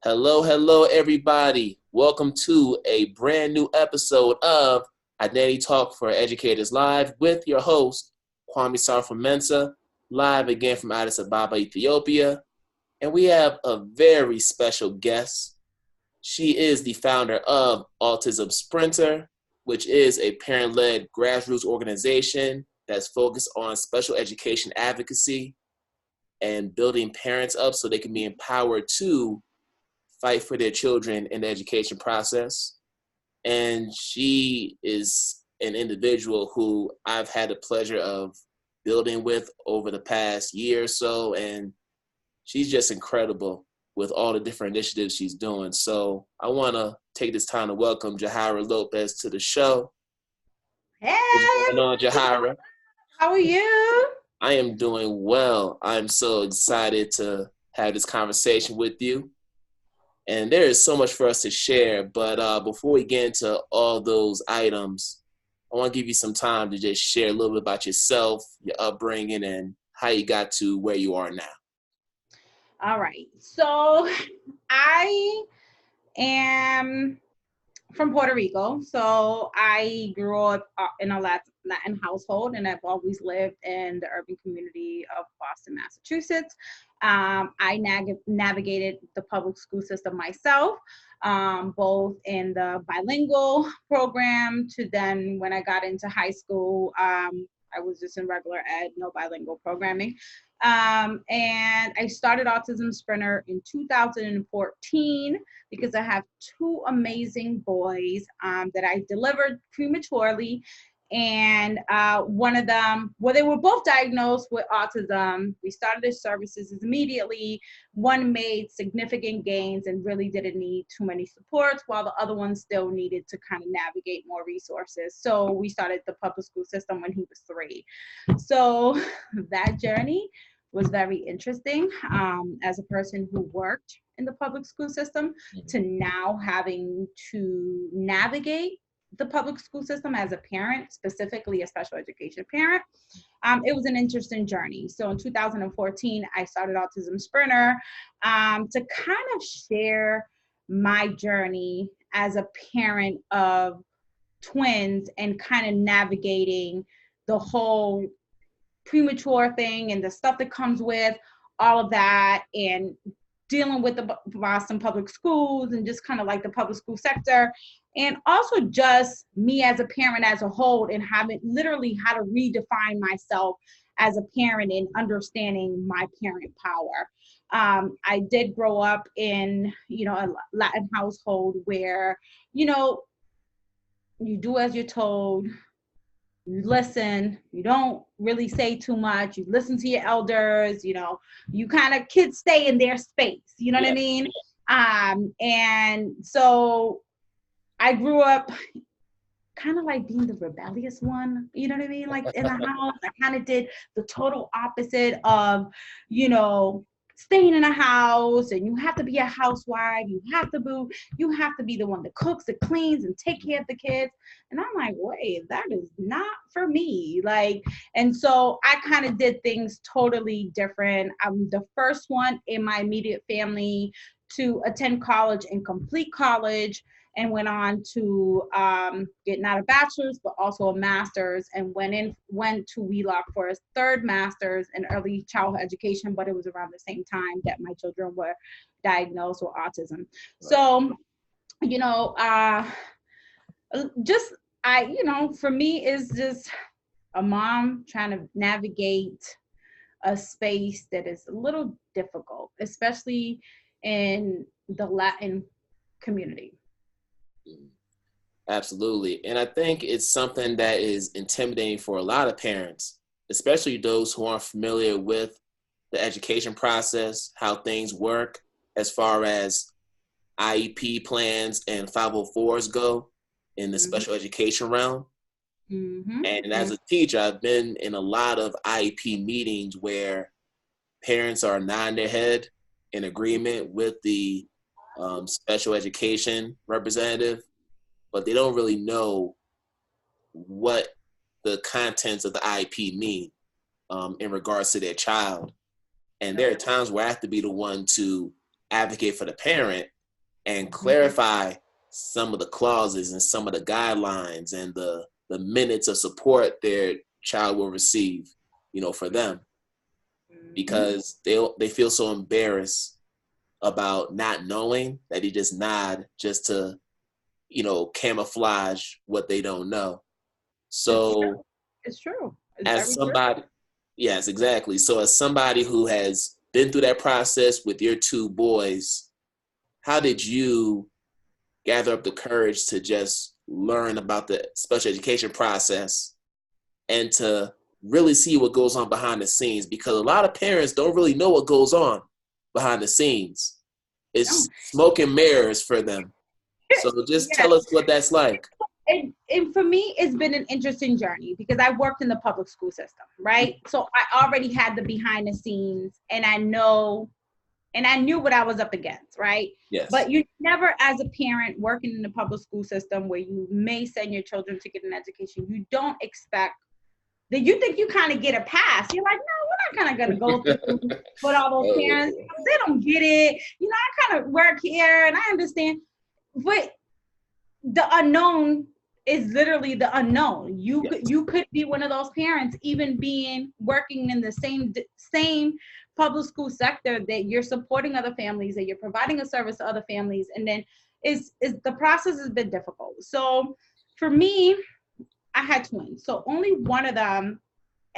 Hello, hello, everybody. Welcome to a brand new episode of Identity Talk for Educators Live with your host, Kwame Sarfo-Mensah, live again from Addis Ababa, Ethiopia. And we have a very special guest. She is the founder of Autism Sprinter, which is a parent-led grassroots organization that's focused on special education advocacy and building parents up so they can be empowered to fight for their children in the education process. And she is an individual who I've had the pleasure of building with over the past year or so. And she's just incredible with all the different initiatives she's doing. So I want to take this time to welcome Yahaira Lopez to the show. Hey, What's going on, Yahaira? how are you? I am doing well. I'm so excited to have this conversation with you. And there is so much for us to share, but before we get into all those items, I want to give you some time to just share a little bit about yourself, your upbringing, and how you got to where you are now. All right. So I am from Puerto Rico. So I grew up in a Latin household, and I've always lived in the urban community of Boston, Massachusetts. I navigated the public school system myself, both in the bilingual program to then when I got into high school, I was just in regular ed, no bilingual programming. And I started Autism Sprinter in 2014 because I have two amazing boys that I delivered prematurely. And one of them, well, they were both diagnosed with autism. We started the services immediately. One made significant gains and really didn't need too many supports, while the other one still needed to kind of navigate more resources. So we started the public school system when he was 3. So that journey was very interesting as a person who worked in the public school system to now having to navigate the public school system as a parent, specifically a special education parent. It was an interesting journey. So in 2014, I started Autism Sprinter to kind of share my journey as a parent of twins and kind of navigating the whole premature thing and the stuff that comes with all of that, and dealing with the Boston public schools and just kind of like the public school sector, and also just me as a parent as a whole, and having literally how to redefine myself as a parent and understanding my parent power. I did grow up in, a Latin household where, you do as you're told. You listen, you don't really say too much, you listen to your elders, you kind of kids stay in their space, you know what I mean? And so I grew up kind of like being the rebellious one, you know what I mean? Like in the house, I kind of did the total opposite of, staying in a house, and you have to be a housewife, you have to be the one that cooks, that cleans, and take care of the kids. And I'm like, wait, that is not for me. And so I kind of did things totally different. I'm the first one in my immediate family to attend college and complete college, and went on to get not a bachelor's, but also a master's, and went to Wheelock for a third master's in early childhood education, but it was around the same time that my children were diagnosed with autism. So, for me, is just a mom trying to navigate a space that is a little difficult, especially in the Latin community. Absolutely. And I think it's something that is intimidating for a lot of parents, especially those who aren't familiar with the education process, how things work as far as IEP plans and 504s go in the special education realm. And as a teacher, I've been in a lot of IEP meetings where parents are nodding their head in agreement with the special education representative, but they don't really know what the contents of the IEP mean in regards to their child. And there are times where I have to be the one to advocate for the parent and clarify some of the clauses and some of the guidelines and the minutes of support their child will receive, for them, because they feel so embarrassed about not knowing that they just nod just to, camouflage what they don't know. So it's true. As somebody, yes, exactly. So as somebody who has been through that process with your two boys, how did you gather up the courage to just learn about the special education process and to really see what goes on behind the scenes? Because a lot of parents don't really know what goes on behind the scenes. It's smoke and mirrors for them. So just tell us what that's like. And for me, it's been an interesting journey because I worked in the public school system, right? So I already had the behind the scenes, and I knew what I was up against, right? Yes. But you never, as a parent working in the public school system where you may send your children to get an education, you don't expect that. You think you kind of get a pass. You're like, no, we're not kind of going to go through with all those parents. They don't get it. I kind of work here and I understand. But the unknown is literally the unknown. You could be one of those parents, even working in the same public school sector, that you're supporting other families, that you're providing a service to other families, and then is the process has been difficult. So for me, I had twins, so only one of them,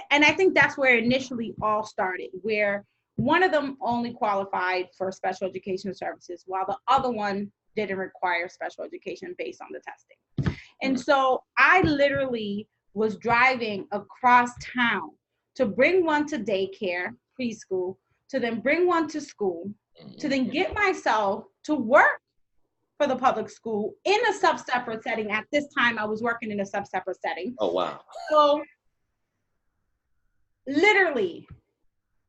and I think that's where it initially all started, where one of them only qualified for special education services, while the other one didn't require special education based on the testing. And so I literally was driving across town to bring one to daycare, preschool, to then bring one to school, to then get myself to work for the public school in a sub-separate setting. At this time, I was working in a sub-separate setting. Oh, wow. So literally,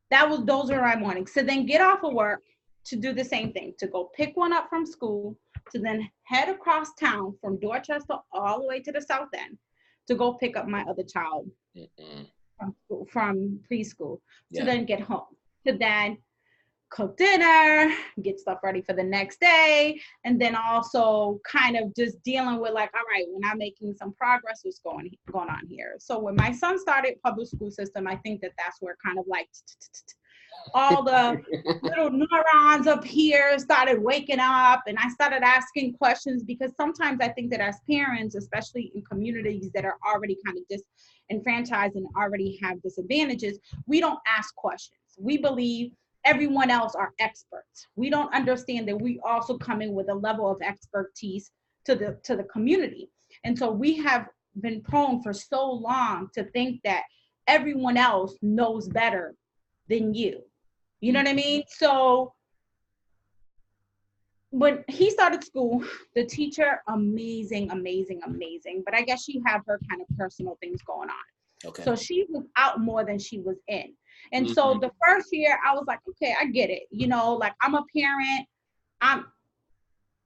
those were my mornings. So then get off of work to do the same thing, to go pick one up from school, to then head across town from Dorchester all the way to the South End to go pick up my other child from preschool, to then get home, to then cook dinner, get stuff ready for the next day, and then also kind of just dealing with like, all right, we're not making some progress, what's going on here. So when my son started public school system, I think that's where kind of like all the little neurons up here started waking up, and I started asking questions, because sometimes I think that as parents, especially in communities that are already kind of disenfranchised and already have disadvantages, we don't ask questions. We believe everyone else are experts. We don't understand that we also come in with a level of expertise to the community. And so we have been prone for so long to think that everyone else knows better than you. You know what I mean? So when he started school, the teacher, amazing. But I guess she had her kind of personal things going on. Okay. So she was out more than she was in. And so the first year I was like, okay, I get it. Like I'm a parent,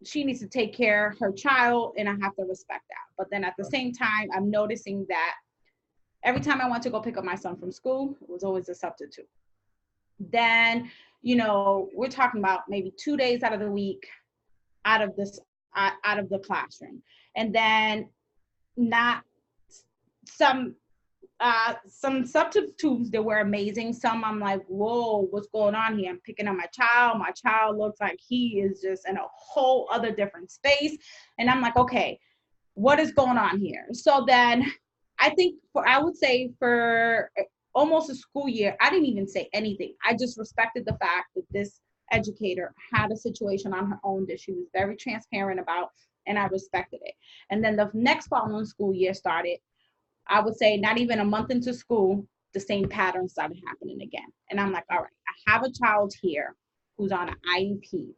she needs to take care of her child and I have to respect that. But then at the same time, I'm noticing that every time I went to go pick up my son from school, it was always a substitute. Then, we're talking about maybe 2 days out of the week out of the classroom. And then not some substitutes that were amazing. Some I'm like, whoa, what's going on here? I'm picking up my child. My child looks like he is just in a whole other different space. And I'm like, okay, what is going on here? So then I think I would say for almost a school year, I didn't even say anything. I just respected the fact that this educator had a situation on her own that she was very transparent about, and I respected it. And then the next following school year started. I would say not even a month into school, the same pattern started happening again. And I'm like, all right, I have a child here who's on an IEP,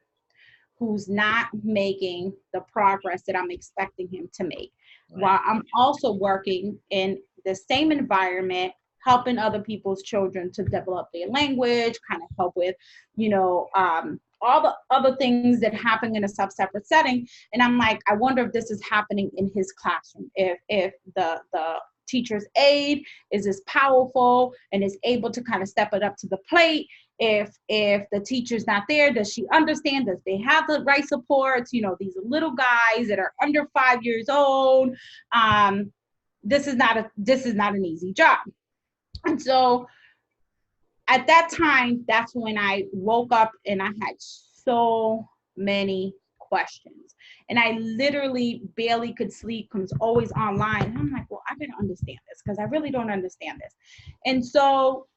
who's not making the progress that I'm expecting him to make, while I'm also working in the same environment, helping other people's children to develop their language, kind of help with, all the other things that happen in a sub-separate setting. And I'm like, I wonder if this is happening in his classroom, if the teacher's aide is as powerful and is able to kind of step it up to the plate if the teacher's not there, does she understand? Does they have the right supports? You know, these little guys that are under 5 years old. This is not an easy job. And so at that time, that's when I woke up and I had so many questions. And I literally barely could sleep because always online. And I'm like, well, I gotta understand this because I really don't understand this. And so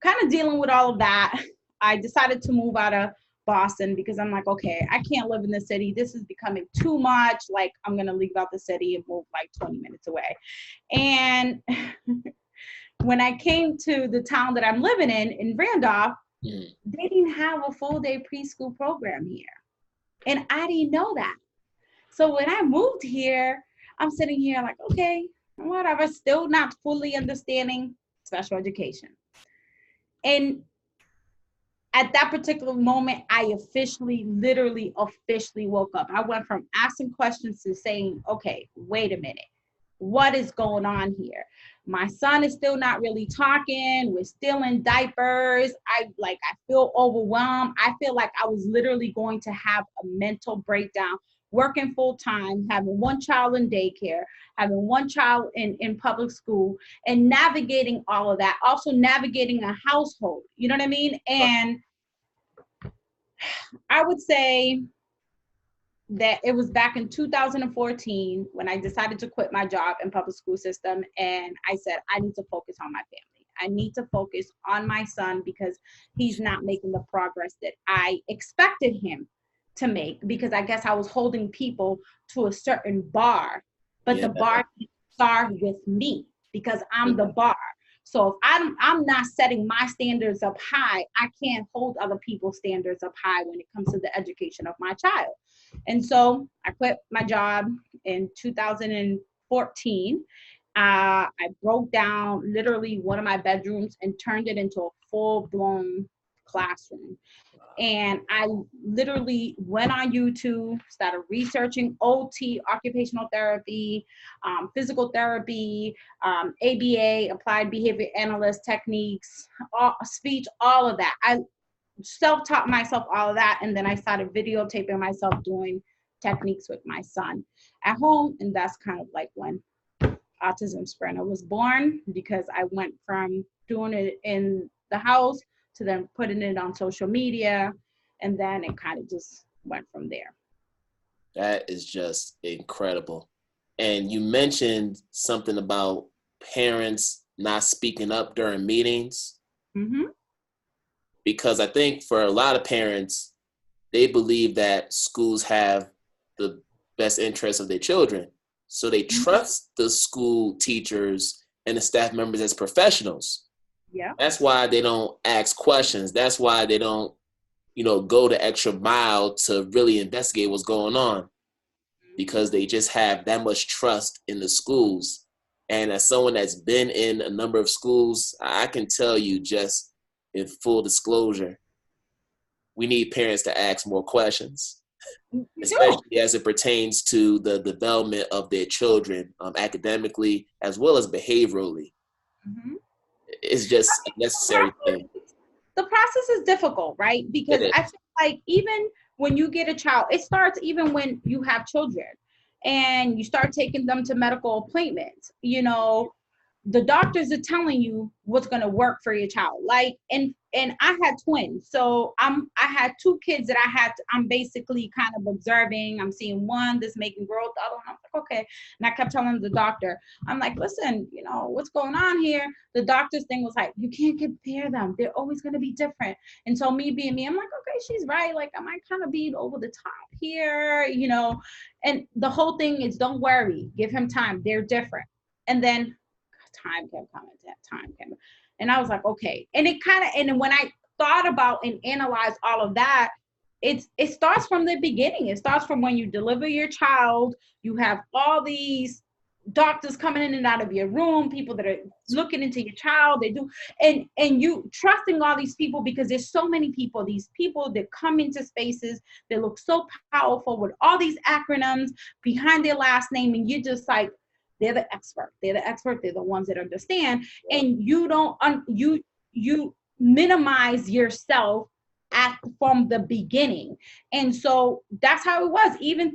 kind of dealing with all of that, I decided to move out of Boston because I'm like, okay, I can't live in the city. This is becoming too much. Like, I'm gonna leave out the city and move like 20 minutes away. And when I came to the town that I'm living in Randolph, they didn't have a full day preschool program here. And I didn't know that. So when I moved here, I'm sitting here like, okay, whatever, still not fully understanding special education. And at that particular moment, I literally officially woke up. I went from asking questions to saying, okay, wait a minute. What is going on here? My son is still not really talking. We're still in diapers. I feel overwhelmed. I feel like I was literally going to have a mental breakdown, working full time, having one child in daycare, having one child in public school, and navigating all of that. Also navigating a household, you know what I mean? And I would say that it was back in 2014 when I decided to quit my job in public school system. And I said, I need to focus on my family. I need to focus on my son because he's not making the progress that I expected him to make, because I guess I was holding people to a certain bar, but the bar started with me because I'm the bar. So if I'm not setting my standards up high, I can't hold other people's standards up high when it comes to the education of my child. And so I quit my job in 2014. I broke down literally one of my bedrooms and turned it into a full-blown classroom. And I literally went on YouTube, started researching OT, occupational therapy, physical therapy, ABA, applied behavior analyst techniques, speech, all of that. I self-taught myself all of that. And then I started videotaping myself doing techniques with my son at home. And that's kind of like when Autism Sprinter was born, because I went from doing it in the house to then putting it on social media, and then it kind of just went from there. That is just incredible. And you mentioned something about parents not speaking up during meetings. Mm-hmm. Because I think for a lot of parents, they believe that schools have the best interests of their children. So they trust the school teachers and the staff members as professionals. Yeah. That's why they don't ask questions. That's why they don't, go the extra mile to really investigate what's going on, because they just have that much trust in the schools. And as someone that's been in a number of schools, I can tell you, just in full disclosure, we need parents to ask more questions, especially as it pertains to the development of their children, academically as well as behaviorally. Mm-hmm. It's just a necessary thing. The process is difficult, right? Because I feel like even when you get a child, it starts even when you have children and you start taking them to medical appointments. The doctors are telling you what's going to work for your child. Like, and I had twins. So I had two kids that I'm basically kind of observing. I'm seeing one that's making growth, the other one, I'm like, okay. And I kept telling the doctor, I'm like, listen, what's going on here? The doctor's thing was like, you can't compare them. They're always going to be different. And so me being me, I'm like, okay, she's right. Like, I might kind of be over the top here, and the whole thing is, don't worry, give him time. They're different. And then time kept coming, and I was like, okay. And then when I thought about and analyzed all of that, it starts from the beginning. It starts from when you deliver your child. You have all these doctors coming in and out of your room, people that are looking into your child. They do, and you trusting all these people, because there's so many people, these people that come into spaces that look so powerful with all these acronyms behind their last name, and you're just like, they're the expert. They're the ones that understand. And you don't, you minimize yourself from the beginning. And so that's how it was. Even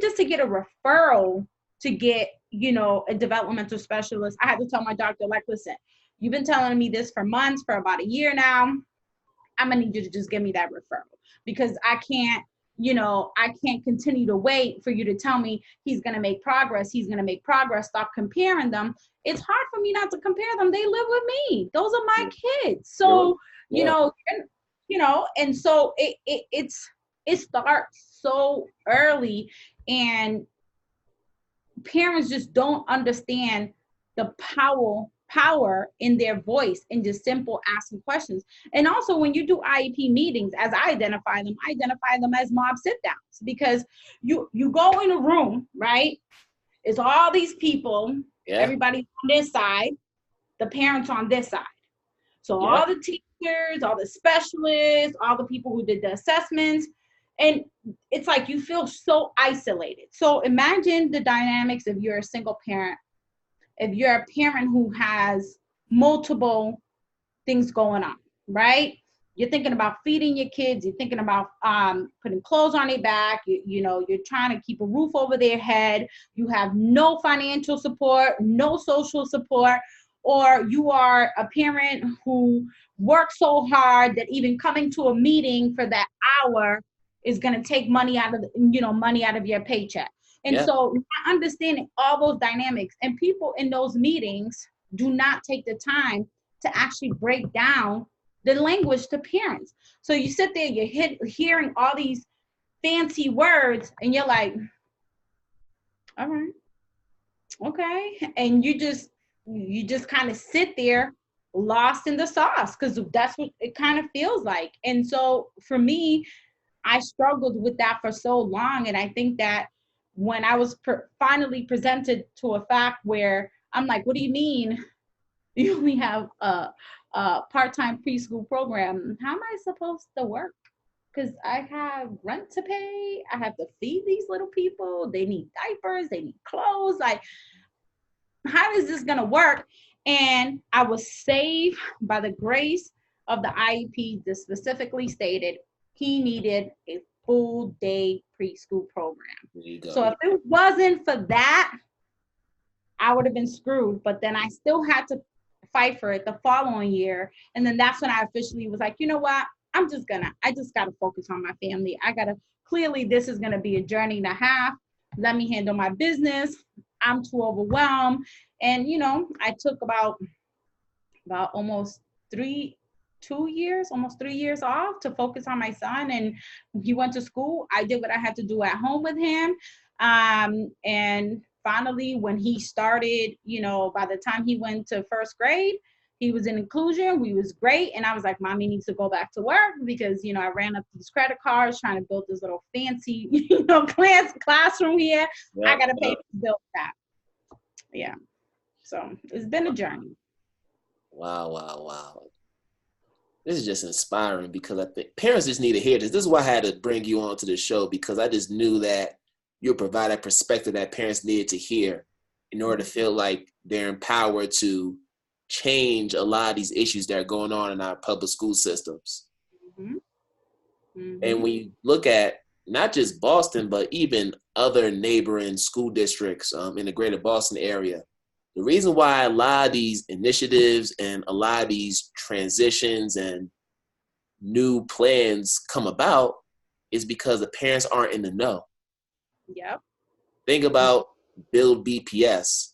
just to get a referral to get, you know, a developmental specialist, I had to tell my doctor, like, listen, you've been telling me this for months, for about a year now. I'm gonna need you to just give me that referral, because I can't, you know, I can't continue to wait for you to tell me he's gonna make progress. He's gonna make progress. Stop comparing them. It's hard for me not to compare them. They live with me. Those are my kids. So, you know, and so it starts so early, and parents just don't understand the power in their voice in just simple asking questions. And also, when you do IEP meetings, as I identify them as mob sit downs, because you go in a room, right? It's all these people, everybody's on this side, the parents on this side. So all the teachers, all the specialists, all the people who did the assessments, and it's like you feel so isolated. So imagine the dynamics if you're a single parent, if you're a parent who has multiple things going on, right? You're thinking about feeding your kids, you're thinking about putting clothes on their back, you know, you're trying to keep a roof over their head, you have no financial support, no social support, or you are a parent who works so hard that even coming to a meeting for that hour is going to take money out of, money out of your paycheck. And so understanding all those dynamics, and people in those meetings do not take the time to actually break down the language to parents. So you sit there, you're hearing all these fancy words, and you're like, all right, okay. And you just kind of sit there lost in the sauce, because that's what it kind of feels like. And so for me, I struggled with that for so long. And I think that when I was finally presented to a fact where I'm like, what do you mean you only have a part-time preschool program? How am I supposed to work? Because I have rent to pay. I have to feed these little people. They need diapers. They need clothes. Like, how is this going to work? And I was saved by the grace of the IEP that specifically stated he needed a full day preschool program. So if it wasn't for that, I would have been screwed. But then I still had to fight for it the following year. And then that's when I officially was like, you know what? I just got to focus on my family. Clearly this is going to be a journey and a half. Let me handle my business. I'm too overwhelmed. And, I took about almost 3 years off to focus on my son. And he went to school. I did what I had to do at home with him. And finally, when he started, by the time he went to first grade, he was in inclusion. We was great. And I was like, Mommy needs to go back to work because, I ran up these credit cards trying to build this little fancy, classroom here. I got to pay to build that. Yeah. So it's been a journey. Wow. This is just inspiring, because I think parents just need to hear this. This is why I had to bring you onto the show, because I just knew that you'll provide a perspective that parents needed to hear in order to feel like they're empowered to change a lot of these issues that are going on in our public school systems. Mm-hmm. Mm-hmm. And when you look at not just Boston, but even other neighboring school districts in the greater Boston area, the reason why a lot of these initiatives and a lot of these transitions and new plans come about is because the parents aren't in the know. Yep. Think about Build BPS.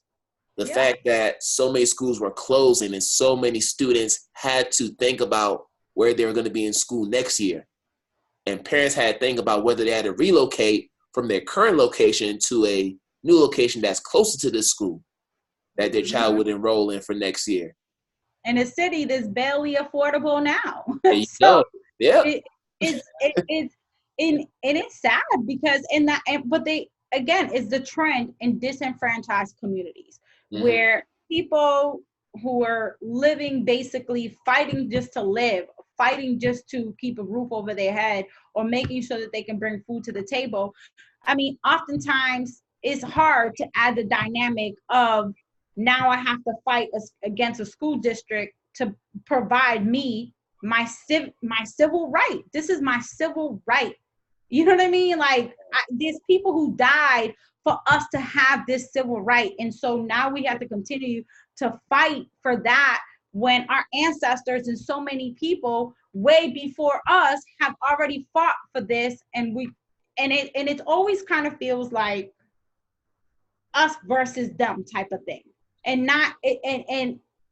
The fact that so many schools were closing and so many students had to think about where they were going to be in school next year. And parents had to think about whether they had to relocate from their current location to a new location that's closer to this school that their child would enroll in for next year. In a city that's barely affordable now. There you go. Yeah. It's sad because it's the trend in disenfranchised communities where people who are living basically fighting just to live, fighting just to keep a roof over their head, or making sure that they can bring food to the table. I mean, oftentimes it's hard to add the dynamic of, now I have to fight against a school district to provide me my civil right. This is my civil right. You know what I mean? Like, there's people who died for us to have this civil right. And so now we have to continue to fight for that when our ancestors and so many people way before us have already fought for this. And it always kind of feels like us versus them type of thing. And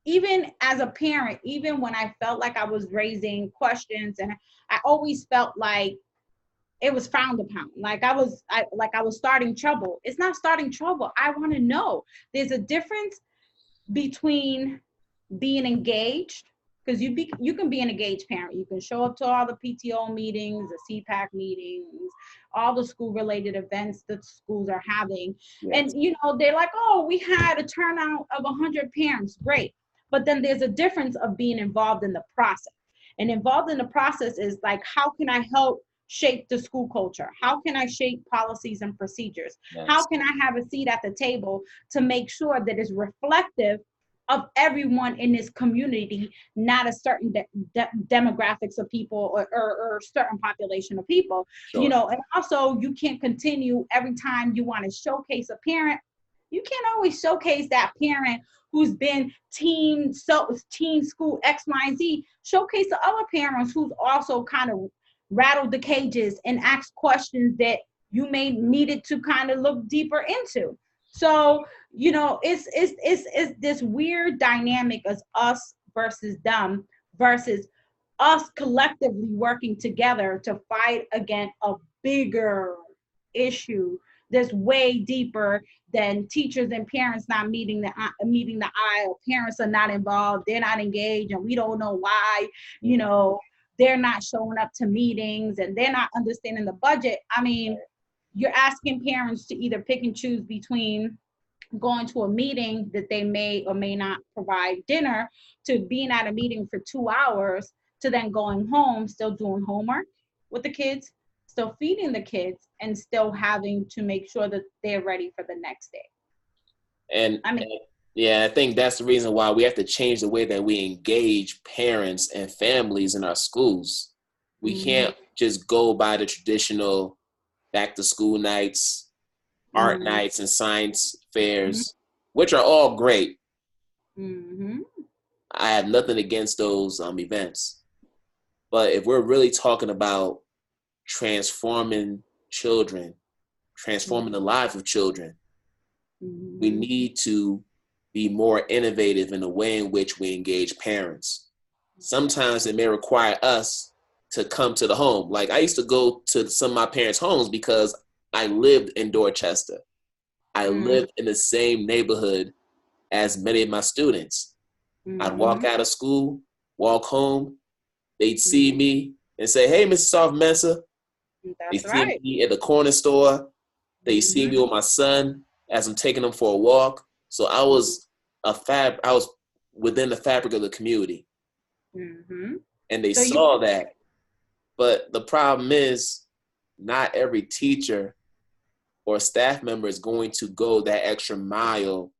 even as a parent, even when I felt like I was raising questions, and I always felt like it was frowned upon. Like I was starting trouble. It's not starting trouble. I want to know. There's a difference between being engaged, because you can be an engaged parent. You can show up to all the PTO meetings, the CPAC meetings, all the school related events that schools are having. Yes. And they're like, oh, we had a turnout of 100 parents. Great. But then there's a difference of being involved in the process. And involved in the process is like, how can I help shape the school culture? How can I shape policies and procedures? Yes. How can I have a seat at the table to make sure that it's reflective of everyone in this community, not a certain demographics of people or certain population of people? Sure. And also you can't continue every time you want to showcase a parent. You can't always showcase that parent who's been teen school X, Y, and Z. Showcase the other parents who's also kind of rattled the cages and asked questions that you may needed to kind of look deeper into. So, it's this weird dynamic as us versus them versus us collectively working together to fight against a bigger issue that's way deeper than teachers and parents not meeting the eye, or parents are not involved, they're not engaged, and we don't know why, they're not showing up to meetings and they're not understanding the budget. I mean, you're asking parents to either pick and choose between going to a meeting that they may or may not provide dinner, to being at a meeting for 2 hours, to then going home, still doing homework with the kids, still feeding the kids, and still having to make sure that they're ready for the next day. And I think that's the reason why we have to change the way that we engage parents and families in our schools. We can't just go by the traditional back to school nights, art nights, and science fairs, which are all great. I have nothing against those events. But if we're really talking about transforming children, transforming the lives of children, we need to be more innovative in the way in which we engage parents. Sometimes it may require us to come to the home. Like, I used to go to some of my parents' homes because I lived in Dorchester. I lived in the same neighborhood as many of my students. I'd walk out of school, walk home, they'd see me and say, hey, Mr. Sarfo-Mensah. They see me at the corner store. They see me with my son as I'm taking them for a walk. So I was within the fabric of the community. And they saw that. But the problem is, not every teacher or staff member is going to go that extra mile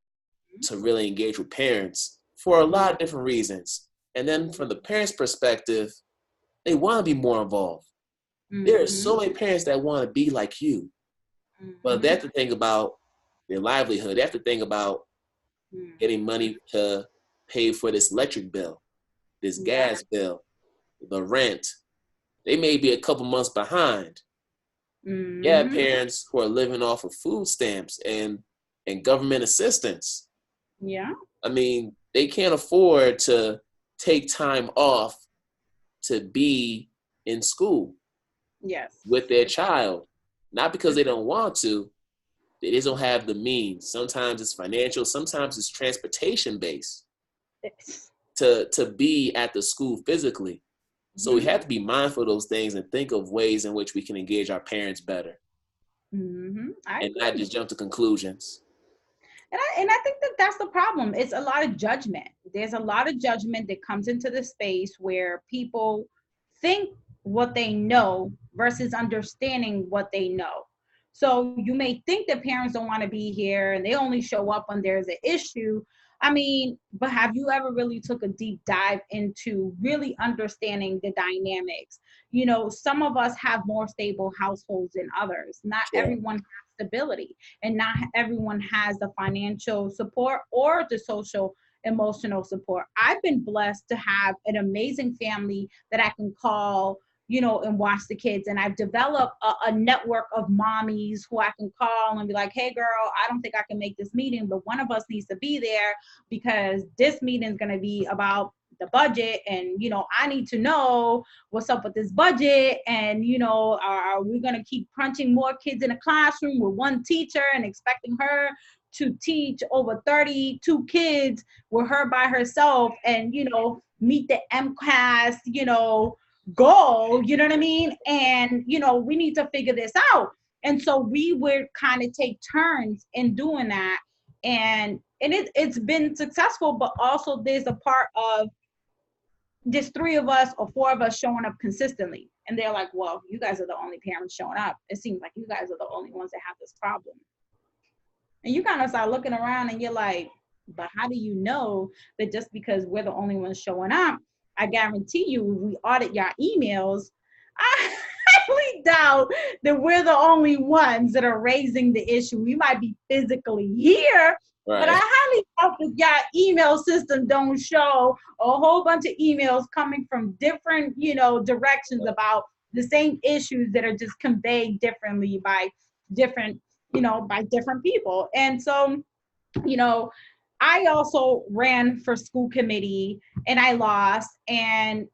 to really engage with parents for a lot of different reasons. And then from the parents' perspective, they want to be more involved. There are so many parents that want to be like you, but they have to think about their livelihood. They have to think about getting money to pay for this electric bill, this gas bill, the rent. They may be a couple months behind. Yeah, parents who are living off of food stamps and government assistance. Yeah. I mean, they can't afford to take time off to be in school. Yes. With their child. Not because they don't want to, they just don't have the means. Sometimes it's financial, sometimes it's transportation based to be at the school physically. So we have to be mindful of those things and think of ways in which we can engage our parents better. And not just jump to conclusions. And I think that that's the problem. It's a lot of judgment. There's a lot of judgment that comes into the space where people think what they know versus understanding what they know. So you may think that parents don't want to be here and they only show up when there's an issue. I mean, but have you ever really took a deep dive into really understanding the dynamics? You know, some of us have more stable households than others. Not Sure. everyone has stability, and not everyone has the financial support or the social emotional support. I've been blessed to have an amazing family that I can call, you know, and watch the kids. And I've developed a network of mommies who I can call and be like, hey girl, I don't think I can make this meeting, but one of us needs to be there because this meeting is going to be about the budget, and you know, I need to know what's up with this budget, and you know, are we going to keep crunching more kids in a classroom with one teacher and expecting her to teach over 32 kids with her by herself, and you know, meet the MCAS, you know, goal, you know what I mean? And you know, we need to figure this out. And so we would kind of take turns in doing that, and it's been successful. But also there's a part of there's three of us or four of us showing up consistently, and they're like, well, you guys are the only parents showing up. It seems like you guys are the only ones that have this problem. And you kind of start looking around and you're like, but how do you know that just because we're the only ones showing up? I guarantee you, if we audit your emails, I highly doubt that we're the only ones that are raising the issue. We might be physically here, but I Right. highly doubt that your email system don't show a whole bunch of emails coming from different, you know, directions about the same issues that are just conveyed differently by different, you know, by different people. And so, you know, I also ran for school committee and I lost. And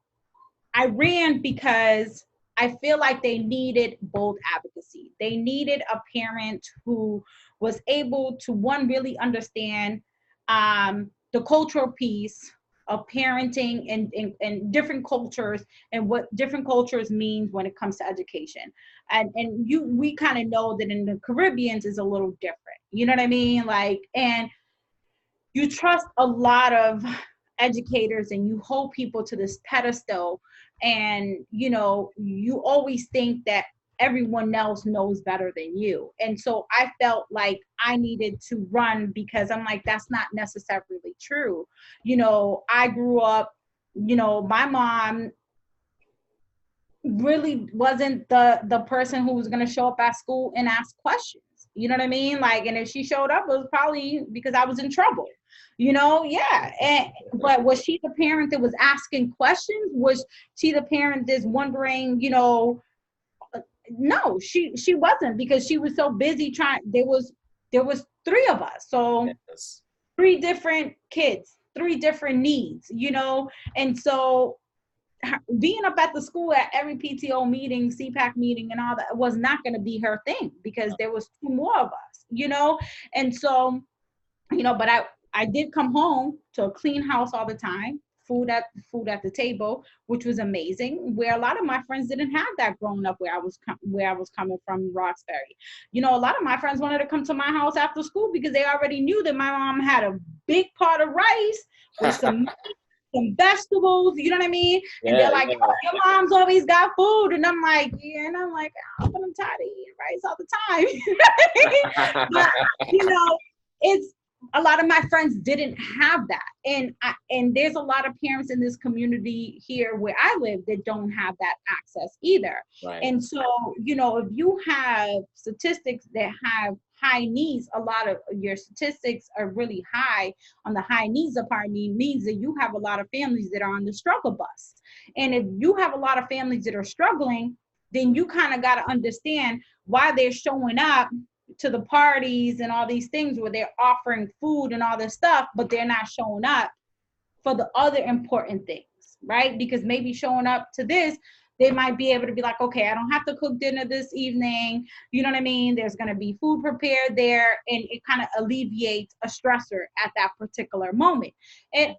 I ran because I feel like they needed both advocacy. They needed a parent who was able to, one, really understand the cultural piece of parenting and different cultures and what different cultures means when it comes to education. And we kind of know that in the Caribbeans is a little different. You know what I mean? Like, and you trust a lot of educators and you hold people to this pedestal, and you know, you always think that everyone else knows better than you. And so I felt like I needed to run because I'm like, that's not necessarily true. You know, I grew up, you know, my mom really wasn't the person who was going to show up at school and ask questions. You know what I mean? Like, and if she showed up, it was probably because I was in trouble. You know, yeah. And but was she the parent that was asking questions? Was she the parent that's wondering? You know, no, she wasn't, because she was so busy trying. There was three of us, so Yes. three different kids, three different needs. You know, and so being up at the school at every PTO meeting, CPAC meeting, and all that was not going to be her thing because there was two more of us, you know? And so, you know, but I did come home to a clean house all the time, food at the table, which was amazing, where a lot of my friends didn't have that growing up where I was coming from, Roxbury. You know, a lot of my friends wanted to come to my house after school because they already knew that my mom had a big pot of rice with some vegetables, you know what I mean? And they're Yeah, like, yeah. oh, your mom's always got food. And I'm like, yeah. And I'm like, oh, but I'm tired of eating rice all the time. But, you know, it's a lot of my friends didn't have that. And there's a lot of parents in this community here where I live that don't have that access either. Right. And so, you know, if you have statistics that have high needs, a lot of your statistics are really high on the high needs department, means that you have a lot of families that are on the struggle bus. And if you have a lot of families that are struggling, then you kind of got to understand why they're showing up to the parties and all these things where they're offering food and all this stuff, but they're not showing up for the other important things, right? Because maybe showing up to this, they might be able to be like, okay, I don't have to cook dinner this evening. You know what I mean? There's going to be food prepared there, and it kind of alleviates a stressor at that particular moment. And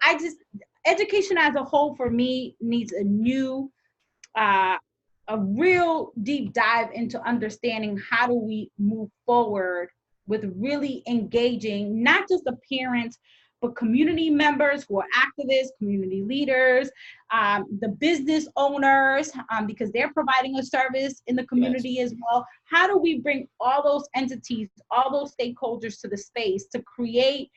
education as a whole for me needs uh, a real deep dive into understanding how do we move forward with really engaging not just the parents, but community members who are activists, community leaders, the business owners, because they're providing a service in the community as well. How do we bring all those entities, all those stakeholders to the space to create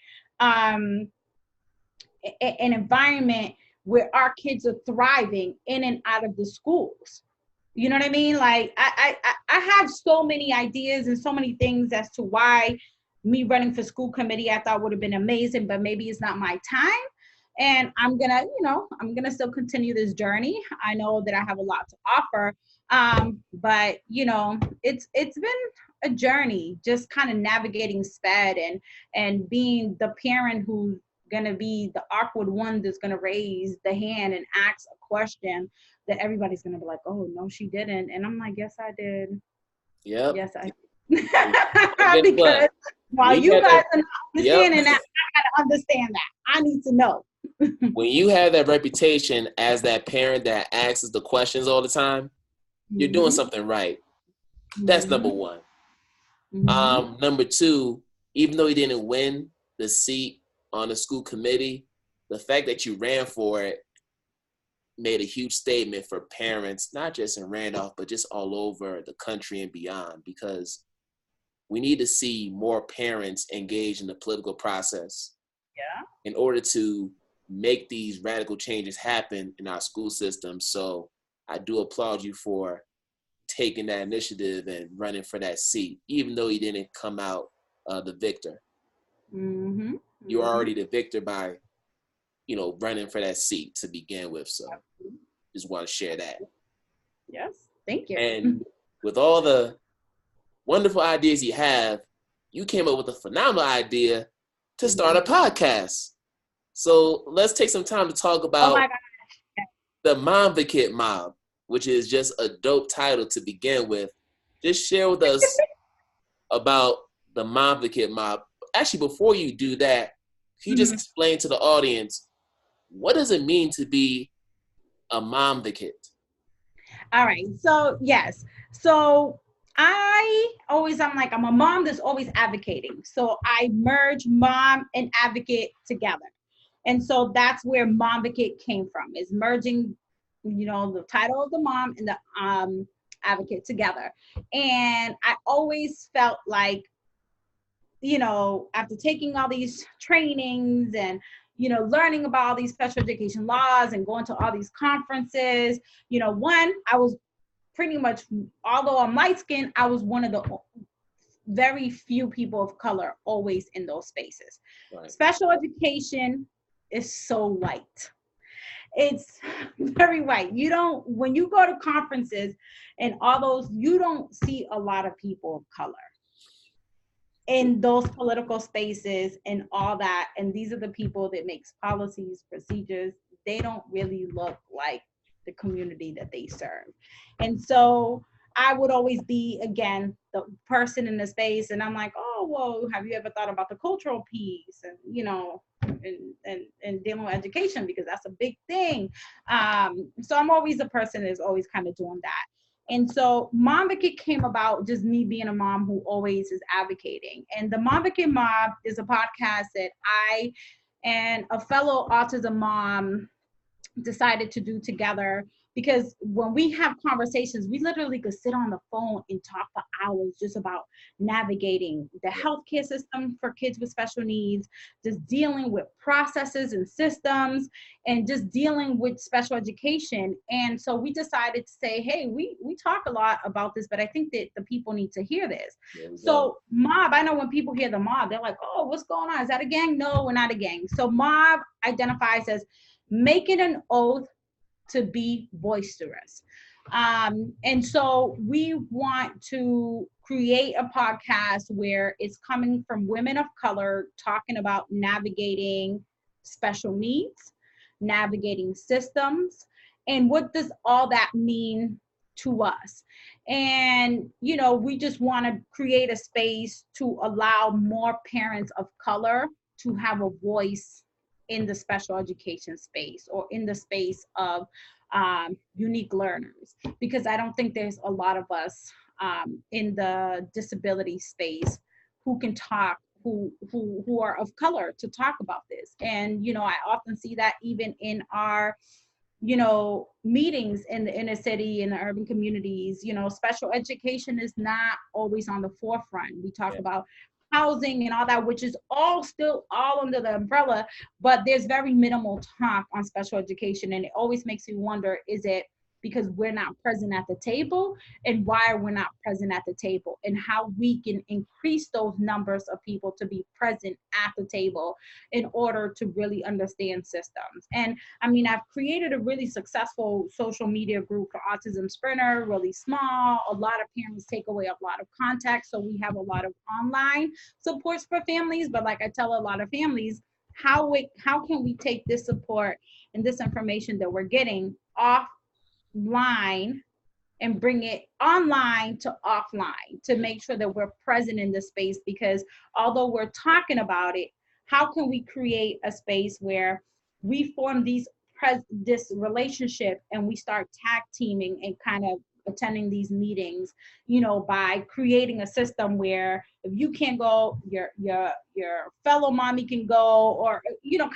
an environment where our kids are thriving in and out of the schools. You know what I mean? Like I have so many ideas and so many things as to why me running for school committee I thought would have been amazing, but maybe it's not my time. And I'm gonna still continue this journey. I know that I have a lot to offer. But it's been a journey, just kind of navigating SPED and being the parent who's gonna be the awkward one that's gonna raise the hand and ask a question that everybody's gonna be like, oh no, she didn't. And I'm like, yes, I did. Yep. Yes, I Guess because what? while you guys are not Yep. understanding that, I gotta understand that. I need to know. When you have that reputation as that parent that asks the questions all the time, you're doing something right. That's number one. Number two, even though you didn't win the seat on the school committee, the fact that you ran for it made a huge statement for parents, not just in Randolph, but just all over the country and beyond, because we need to see more parents engaged in the political process in order to make these radical changes happen in our school system. So I do applaud you for taking that initiative and running for that seat, even though you didn't come out the victor. You're already the victor by, running for that seat to begin with. So just want to share that. Yes, thank you. And with all the wonderful ideas you have, you came up with a phenomenal idea to start a podcast. So let's take some time to talk about the Momvocate Mob, which is just a dope title to begin with. Just share with us about the Momvocate Mob. Actually, before you do that, can you just explain to the audience, what does it mean to be a Momvocate? All right. So yes. So I'm a mom that's always advocating. So I merge mom and advocate together. And so that's where Momvocate came from, is merging, the title of the mom and the advocate together. And I always felt like, after taking all these trainings and, learning about all these special education laws and going to all these conferences, one, I was pretty much, although I'm light skinned, I was one of the very few people of color always in those spaces. Right. Special education is so white. It's very white. When you go to conferences and all those, you don't see a lot of people of color in those political spaces and all that. And these are the people that makes policies, procedures. They don't really look like the community that they serve. And so I would always be, again, the person in the space. And I'm like, oh, well, have you ever thought about the cultural piece and, and dealing with education, because that's a big thing. So I'm always the person that's always kind of doing that. And so Momvocate came about just me being a mom who always is advocating. And the Momvocate Mob is a podcast that I and a fellow autism mom decided to do together, because when we have conversations, we literally could sit on the phone and talk for hours just about navigating the healthcare system for kids with special needs, just dealing with processes and systems, and just dealing with special education. And so we decided to say, hey, we talk a lot about this, but I think that the people need to hear this. So Mob, I know when people hear the Mob, they're like, oh, what's going on? Is that a gang? No, we're not a gang. So Mob identifies as making an oath to be boisterous. And so we want to create a podcast where it's coming from women of color talking about navigating special needs, navigating systems, and what does all that mean to us. And, we just want to create a space to allow more parents of color to have a voice in the special education space, or in the space of unique learners, because I don't think there's a lot of us in the disability space who can talk, who are of color, to talk about this. And I often see that even in our meetings in the inner city, in the urban communities. Special education is not always on the forefront. We talk about housing and all that, which is all still all under the umbrella, but there's very minimal talk on special education. And it always makes me wonder, is it because we're not present at the table, and why we're not present at the table, and how we can increase those numbers of people to be present at the table in order to really understand systems. And I mean, I've created a really successful social media group for Autism Sprinter, really small. A lot of parents take away a lot of context, so we have a lot of online supports for families. But like I tell a lot of families, how can we take this support and this information that we're getting offline and bring it online to offline to make sure that we're present in the space? Because although we're talking about it, how can we create a space where we form this relationship and we start tag teaming and kind of attending these meetings, by creating a system where if you can't go, your fellow mommy can go, or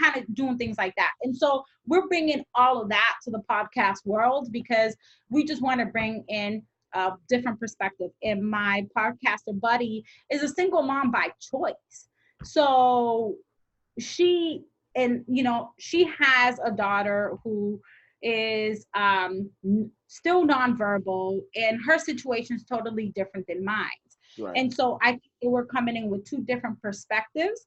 kind of doing things like that. And so we're bringing all of that to the podcast world because we just want to bring in a different perspective. And my podcaster buddy is a single mom by choice. So she has a daughter who is still nonverbal, and her situation is totally different than mine. Right. And so I think we're coming in with two different perspectives,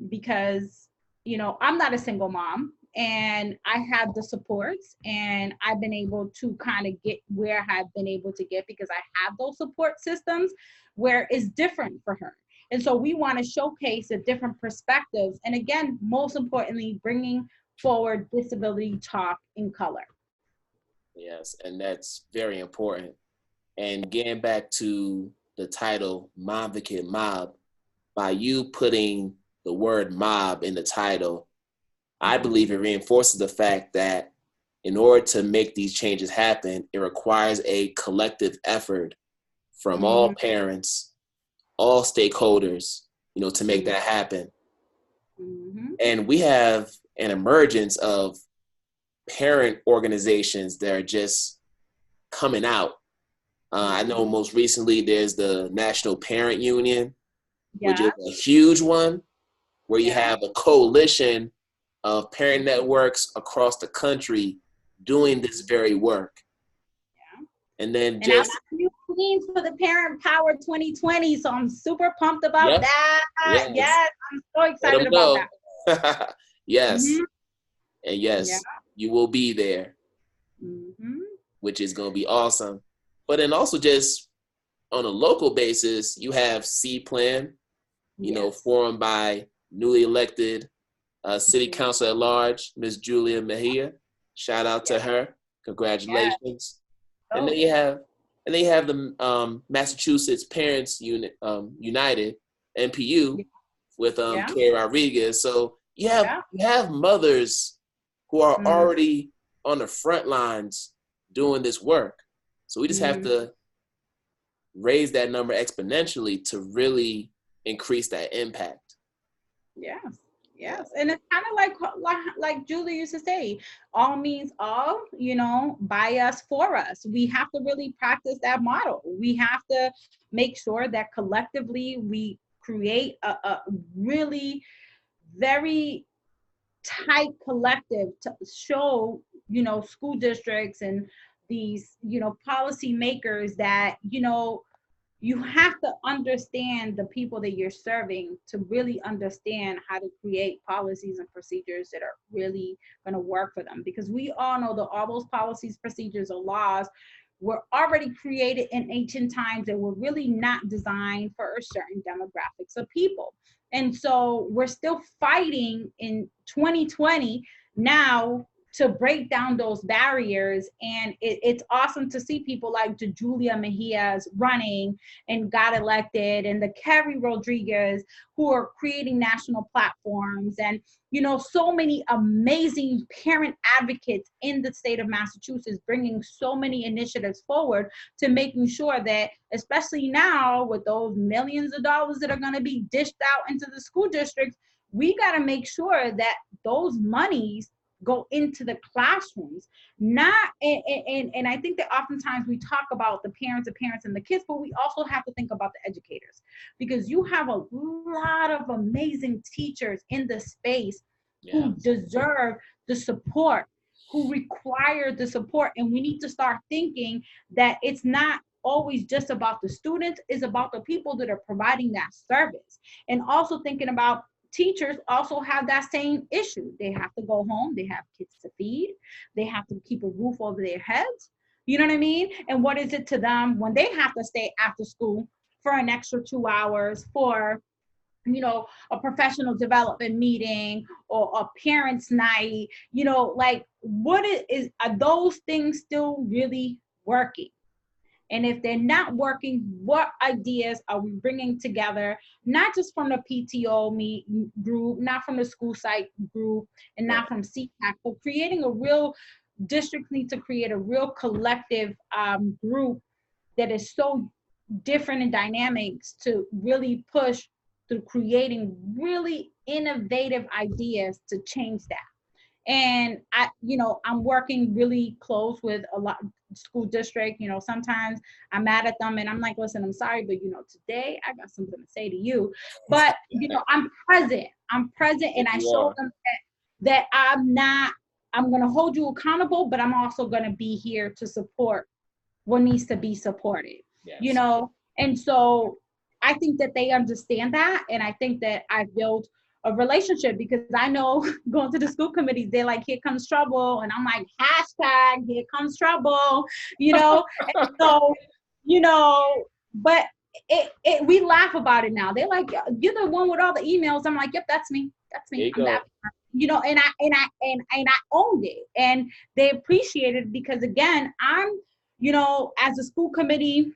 because I'm not a single mom, and I have the supports, and I've been able to kind of get where I've been able to get because I have those support systems where it's different for her. And so we want to showcase the different perspectives. And again, most importantly, bringing forward disability talk in color. Yes, and that's very important. And getting back to the title, Momvocate Mob, by you putting the word mob in the title, I believe it reinforces the fact that in order to make these changes happen, it requires a collective effort from all parents, all stakeholders, to make that happen. And we have an emergence of parent organizations that are just coming out. I know most recently there's the National Parent Union, which is a huge one, where you have a coalition of parent networks across the country doing this very work. And then just for the Parent Power 2020, so I'm super pumped about that. Yes, I'm so excited about that. Yes. And you will be there, which is going to be awesome. But then also just on a local basis, you have C-Plan, formed by newly elected City Council at Large, Ms. Julia Mejia. Shout out to her. Congratulations. And then you have the Massachusetts Parents United, MPU, with Kay Rodriguez. So you have mothers who are already on the front lines doing this work. So we just have to raise that number exponentially to really increase that impact. Yes. And it's kind of like Julie used to say, all means all, by us, for us. We have to really practice that model. We have to make sure that collectively we create a really very tight collective to show, school districts and these, policy makers that, you have to understand the people that you're serving to really understand how to create policies and procedures that are really going to work for them. Because we all know that all those policies, procedures, or laws were already created in ancient times and were really not designed for a certain demographics of people. And so we're still fighting in 2020 now to break down those barriers. And it's awesome to see people like Julia Mejia's running and got elected, and the Kerry Rodriguez who are creating national platforms, and so many amazing parent advocates in the state of Massachusetts bringing so many initiatives forward to making sure that, especially now with those millions of dollars that are going to be dished out into the school districts, we got to make sure that those monies go into the classrooms. Not and I think that oftentimes we talk about the parents and the kids, but we also have to think about the educators, because you have a lot of amazing teachers in the space who deserve the support, who require the support. And we need to start thinking that it's not always just about the students, it's about the people that are providing that service. And also thinking about teachers also have that same issue. They have to go home, they have kids to feed, they have to keep a roof over their heads. You know what I mean? And what is it to them when they have to stay after school for an extra 2 hours for, you know, a professional development meeting or a parents' night? You know, like, what are those things still really working? And if they're not working, what ideas are we bringing together, not just from the PTO group, not from the school site group, and not from CPAC, but creating a real, districts need to create a real collective group that is so different in dynamics to really push through creating really innovative ideas to change that. And I'm working really close with a lot school district. You know, sometimes I'm mad at them and I'm like, listen, I'm sorry, but today I got something to say to you. But I'm present and I show them that I'm going to hold you accountable, but I'm also going to be here to support what needs to be supported. And so I think that they understand that. And I think that I've built a relationship, because I know going to the school committees, they're like, here comes trouble. And I'm like, hashtag, here comes trouble, And so, but we laugh about it now. They're like, you're the one with all the emails. I'm like, yep, that's me. That's me. I'm that, and I owned it, and they appreciated it, because again, I'm, as a school committee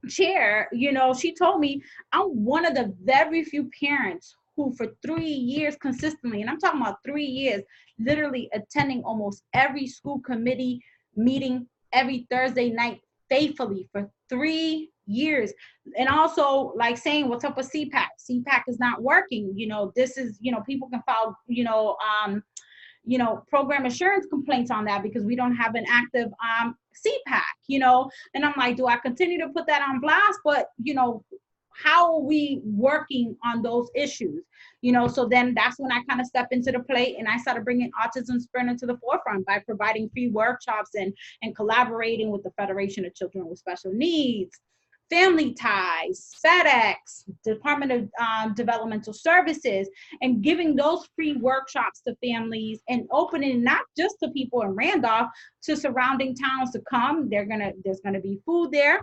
chair, she told me I'm one of the very few parents who for 3 years consistently, and I'm talking about 3 years, literally attending almost every school committee meeting every Thursday night faithfully for 3 years. And also like saying, what's up with CPAC? CPAC is not working. This is, people can file, program assurance complaints on that because we don't have an active CPAC, and I'm like, do I continue to put that on blast? But, how are we working on those issues? So then that's when I kind of step into the plate and I started bringing Autism Sprinter to the forefront by providing free workshops and collaborating with the Federation of Children with Special Needs, Family Ties, FedEx, Department of Developmental Services, and giving those free workshops to families and opening not just to people in Randolph, to surrounding towns to come. There's gonna be food there,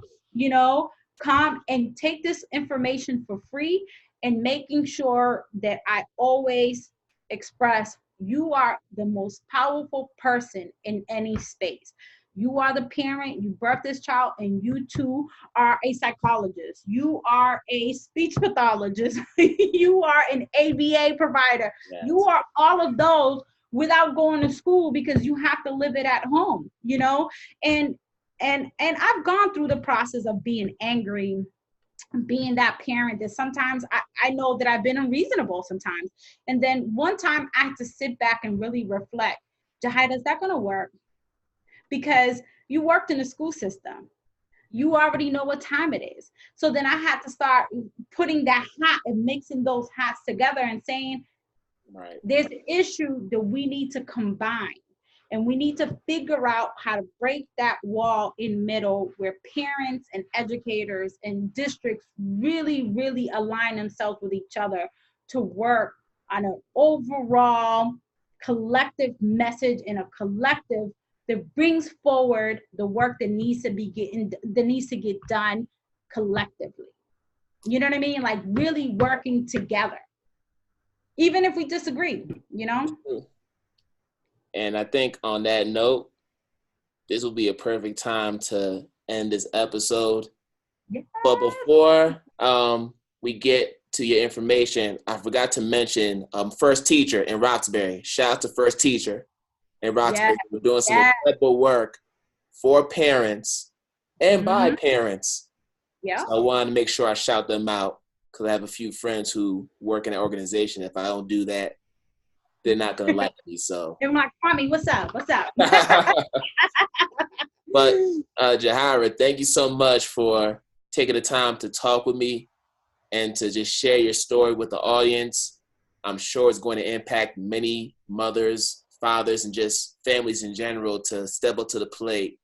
come and take this information for free, and making sure that I always express, you are the most powerful person in any space. You are the parent, you birthed this child, and you too are a psychologist. You are a speech pathologist. You are an ABA provider. Yes. You are all of those without going to school, because you have to live it at home, And I've gone through the process of being angry, being that parent that sometimes I know that I've been unreasonable sometimes. And then one time I had to sit back and really reflect, Yahaira, is that going to work? Because you worked in the school system. You already know what time it is. So then I had to start putting that hat and mixing those hats together and saying, right, there's an issue that we need to combine. And we need to figure out how to break that wall in middle, where parents and educators and districts really, really align themselves with each other to work on an overall collective message and a collective that brings forward the work that needs to get done collectively. You know what I mean? Like really working together, even if we disagree, And I think on that note, this will be a perfect time to end this episode. Yeah. But before we get to your information, I forgot to mention First Teacher in Roxbury. Shout out to First Teacher in Roxbury. Yeah. We're doing some incredible work for parents and by parents. Yeah. So I wanted to make sure I shout them out, because I have a few friends who work in an organization. If I don't do that, they're not gonna like me. So, I'm like, Kwame, what's up? What's up? but Yahaira, thank you so much for taking the time to talk with me and to just share your story with the audience. I'm sure it's going to impact many mothers, fathers, and just families in general to step up to the plate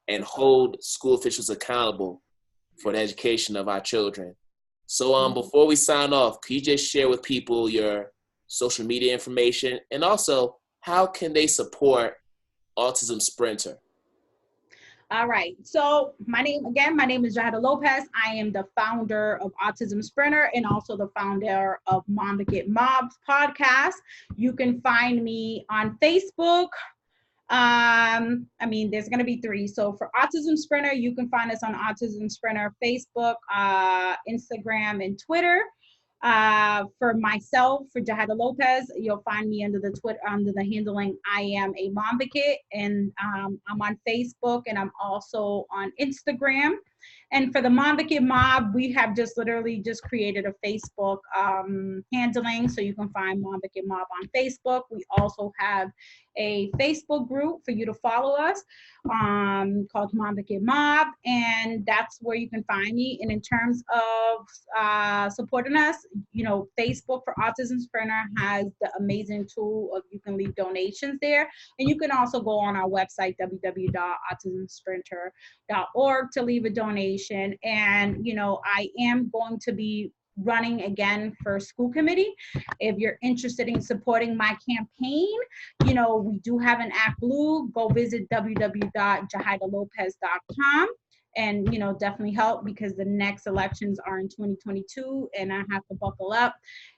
and hold school officials accountable for the education of our children. So before we sign off, could you just share with people your social media information and also how can they support Autism Sprinter? All right. So my name is Yahaira Lopez. I am the founder of Autism Sprinter and also the founder of Momvocate Mobs podcast. You can find me on Facebook. There's going to be 3. So for Autism Sprinter, you can find us on Autism Sprinter, Facebook, Instagram, and Twitter. For myself, for Yahaira Lopez, you'll find me under the handling I am a Momvocate, and I'm on Facebook and I'm also on Instagram. And for the Momvocate Mob, we have literally just created a Facebook handling, so you can find Momvocate Mob on Facebook. We also have a Facebook group for you to follow us called Momvocate Mob, and that's where you can find me. And in terms of supporting us, Facebook for Autism Sprinter has the amazing tool of you can leave donations there, and you can also go on our website www.autismsprinter.org to leave a donation. And I am going to be running again for school committee. If you're interested in supporting my campaign, we do have an Act Blue. Go visit www.yahairalopez.com and definitely help, because the next elections are in 2022 and I have to buckle up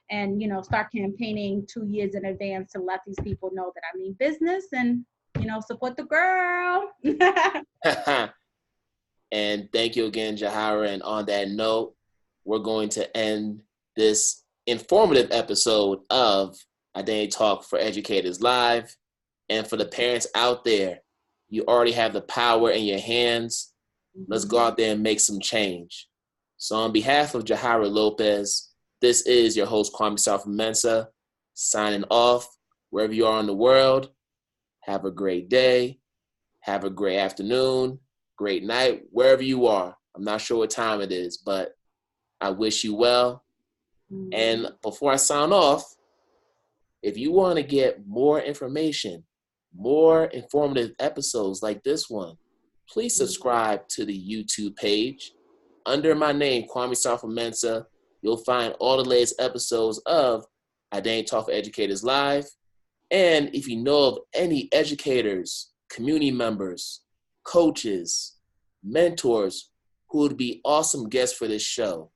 and start campaigning 2 years in advance to let these people know that I mean business and support the girl. And thank you again, Yahaira. And on that note, we're going to end this informative episode of Identity Talk for Educators Live. And for the parents out there, you already have the power in your hands. Let's go out there and make some change. So on behalf of Yahaira Lopez, this is your host, Kwame Sarfo-Mensah, signing off. Wherever you are in the world, have a great day, have a great afternoon, great night, wherever you are. I'm not sure what time it is, but I wish you well. And before I sign off, if you want to get more information, more informative episodes like this one, please subscribe to the YouTube page. Under my name, Kwame Sarfo-Mensah, you'll find all the latest episodes of Identity Talk for Educators Live. And if you know of any educators, community members, coaches, mentors who would be awesome guests for this show,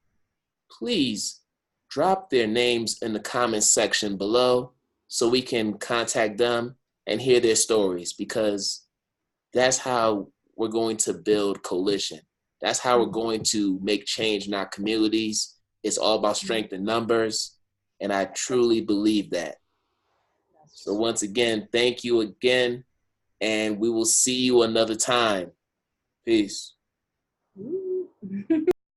please drop their names in the comments section below so we can contact them and hear their stories, because that's how we're going to build coalition. That's how we're going to make change in our communities. It's all about strength in numbers, and I truly believe that. So once again, thank you again, and we will see you another time. Peace.